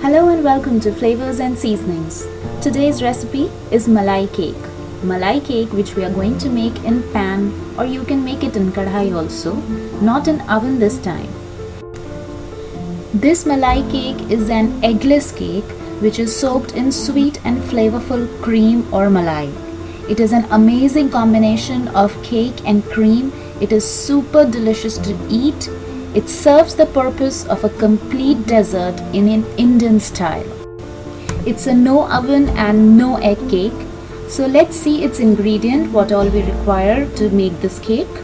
Hello and welcome to Flavors and Seasonings. Today's recipe is malai cake. Malai cake which we are going to make in pan, or you can make it in kadhai also, not in oven this time. This malai cake is an eggless cake which is soaked in sweet and flavorful cream or malai. It is an amazing combination of cake and cream. It is super delicious to eat. It serves the purpose of a complete dessert in an Indian style. It's a no oven and no egg cake. So let's see its ingredient, what all we require to make this cake.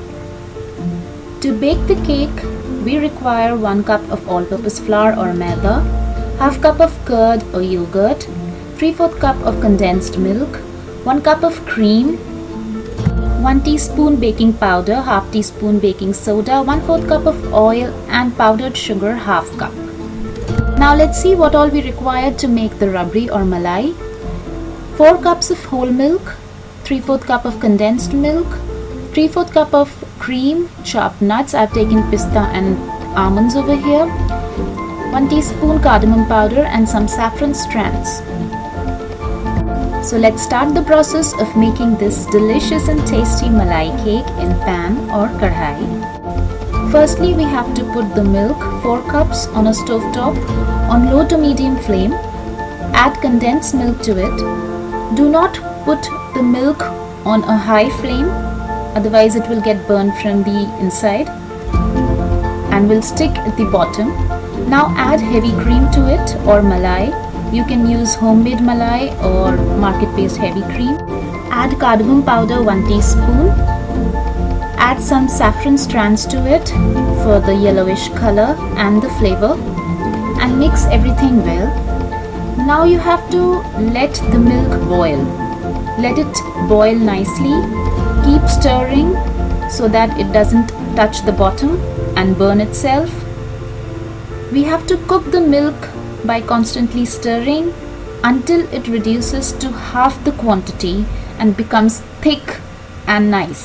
To bake the cake, we require 1 cup of all-purpose flour or maida, half cup of curd or yogurt, 3/4 cup of condensed milk, 1 cup of cream, 1 teaspoon baking powder, half teaspoon baking soda, 1/4 cup of oil and powdered sugar, half cup. Now let's see what all we require to make the rabri or malai. 4 cups of whole milk, 3/4 cup of condensed milk, 3/4 cup of cream, chopped nuts. I've taken pista and almonds over here, 1 teaspoon cardamom powder and some saffron strands. So let's start the process of making this delicious and tasty malai cake in pan or kadhai. Firstly, we have to put the milk 4 cups on a stove top on low to medium flame. Add condensed milk to it. Do not put the milk on a high flame, otherwise it will get burned from the inside and will stick at the bottom. Now add heavy cream to it or malai. You can use homemade malai or market-based heavy cream. Add cardamom powder 1 teaspoon. Add some saffron strands to it for the yellowish color and the flavor, and mix everything well. Now you have to let the milk boil. Let it boil nicely. Keep stirring so that it doesn't touch the bottom and burn itself. We have to cook the milk by constantly stirring until it reduces to half the quantity and becomes thick and nice.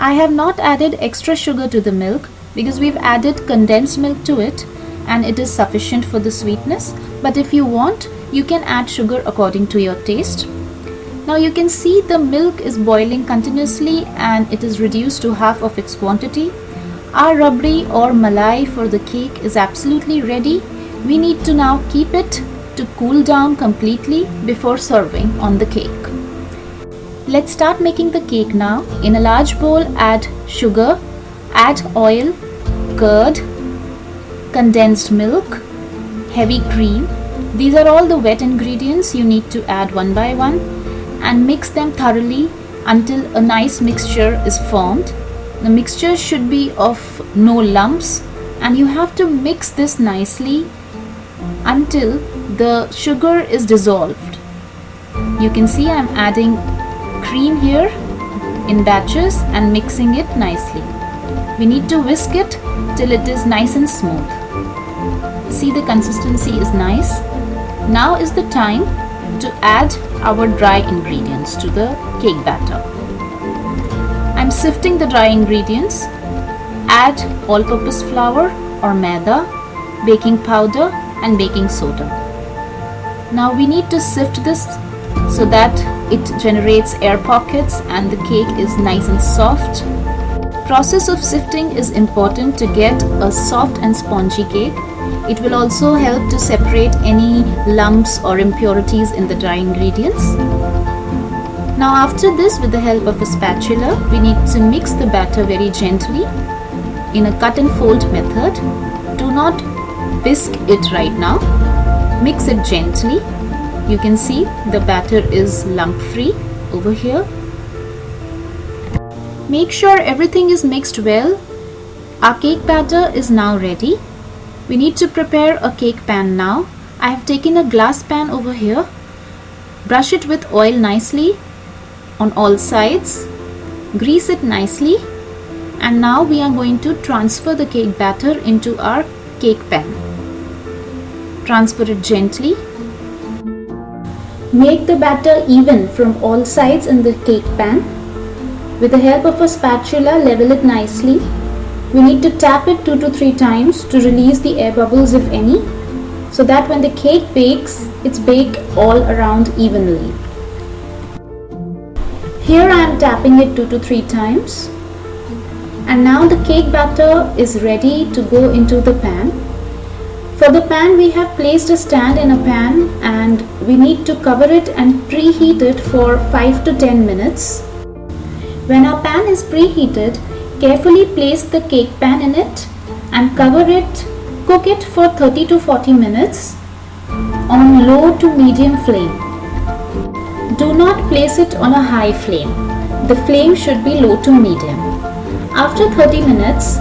I have not added extra sugar to the milk because we've added condensed milk to it and it is sufficient for the sweetness, but if you want, you can add sugar according to your taste. Now you can see the milk is boiling continuously and it is reduced to half of its quantity. Our rabri or malai for the cake is absolutely ready. We need to now keep it to cool down completely before serving on the cake. Let's start making the cake now. In a large bowl, add sugar, add oil, curd, condensed milk, heavy cream. These are all the wet ingredients you need to add one by one and mix them thoroughly until a nice mixture is formed. The mixture should be of no lumps and you have to mix this nicely until the sugar is dissolved. You can see I'm adding cream here in batches and mixing it nicely. We need to whisk it till it is nice and smooth. See, the consistency is nice. Now is the time to add our dry ingredients to the cake batter. I'm sifting the dry ingredients. Add all-purpose flour or maida, baking powder and baking soda. Now we need to sift this so that it generates air pockets and the cake is nice and soft. Process of sifting is important to get a soft and spongy cake. It will also help to separate any lumps or impurities in the dry ingredients. Now after this, with the help of a spatula, we need to mix the batter very gently in a cut and fold method. Do not whisk it right now. Mix it gently. You can see the batter is lump free over here. Make sure everything is mixed well. Our cake batter is now ready. We need to prepare a cake pan now. I have taken a glass pan over here. Brush it with oil nicely on all sides. Grease it nicely. And now we are going to transfer the cake batter into our cake pan. Transfer it gently. Make the batter even from all sides in the cake pan. With the help of a spatula, level it nicely. We need to tap it 2 to 3 times to release the air bubbles if any. so that when the cake bakes, it's baked all around evenly. Here I am tapping it 2 to 3 times, and now the cake batter is ready to go into the pan. For the pan, we have placed a stand in a pan and we need to cover it and preheat it for 5 to 10 minutes. When our pan is preheated, carefully place the cake pan in it and cover it. Cook it for 30 to 40 minutes on low to medium flame. Do not place it on a high flame. The flame should be low to medium. After 30 minutes,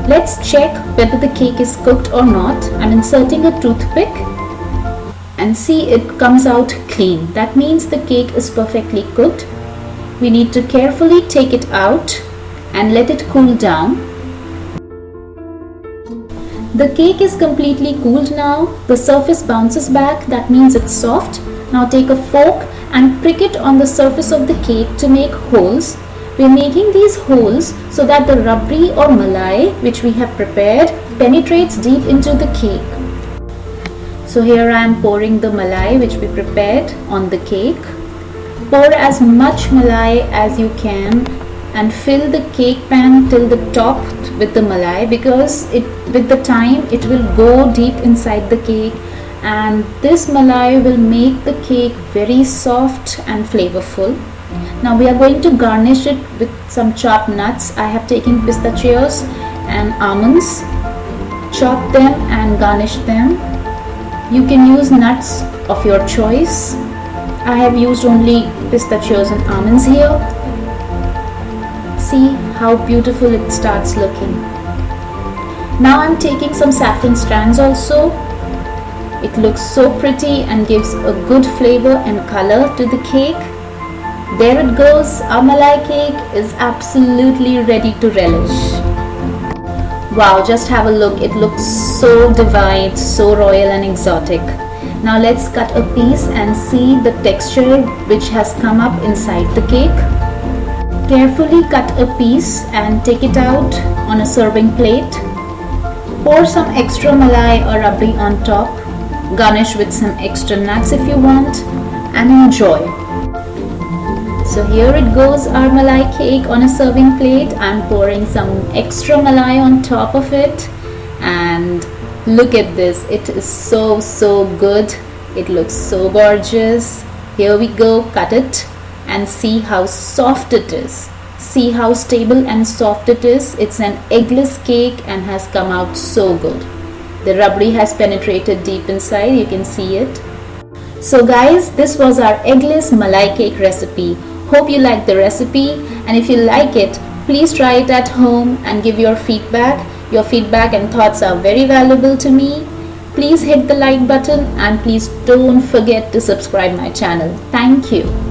let's check whether the cake is cooked or not. I'm inserting a toothpick and see it comes out clean. That means the cake is perfectly cooked. We need to carefully take it out and let it cool down. The cake is completely cooled now. The surface bounces back. That means it's soft. Now take a fork and prick it on the surface of the cake to make holes. We are making these holes so that the rabri or malai which we have prepared penetrates deep into the cake. So here I am pouring the malai which we prepared on the cake. Pour as much malai as you can and fill the cake pan till the top with the malai, because with the time it will go deep inside the cake, and this malai will make the cake very soft and flavorful. Now we are going to garnish it with some chopped nuts. I have taken pistachios and almonds, chop them and garnish them. You can use nuts of your choice. I have used only pistachios and almonds here. See how beautiful it starts looking. Now I'm taking some saffron strands also. It looks so pretty and gives a good flavor and color to the cake. There it goes, our malai cake is absolutely ready to relish. Wow, just have a look. It looks so divine, so royal and exotic. Now let's cut a piece and see the texture which has come up inside the cake. Carefully cut a piece and take it out on a serving plate. Pour some extra malai or rabri on top. Garnish with some extra nuts if you want, and enjoy. So here it goes, our malai cake on a serving plate. I'm pouring some extra malai on top of it, and look at this. It is so good. It looks so gorgeous. Here we go, cut it and see how soft it is. See how stable and soft it is. It's an eggless cake and has come out so good. The rabri has penetrated deep inside, you can see it. So guys, this was our eggless malai cake recipe. Hope you liked the recipe, and if you like it, please try it at home and give your feedback. Your feedback and thoughts are very valuable to me. Please hit the like button and please don't forget to subscribe my channel. Thank you.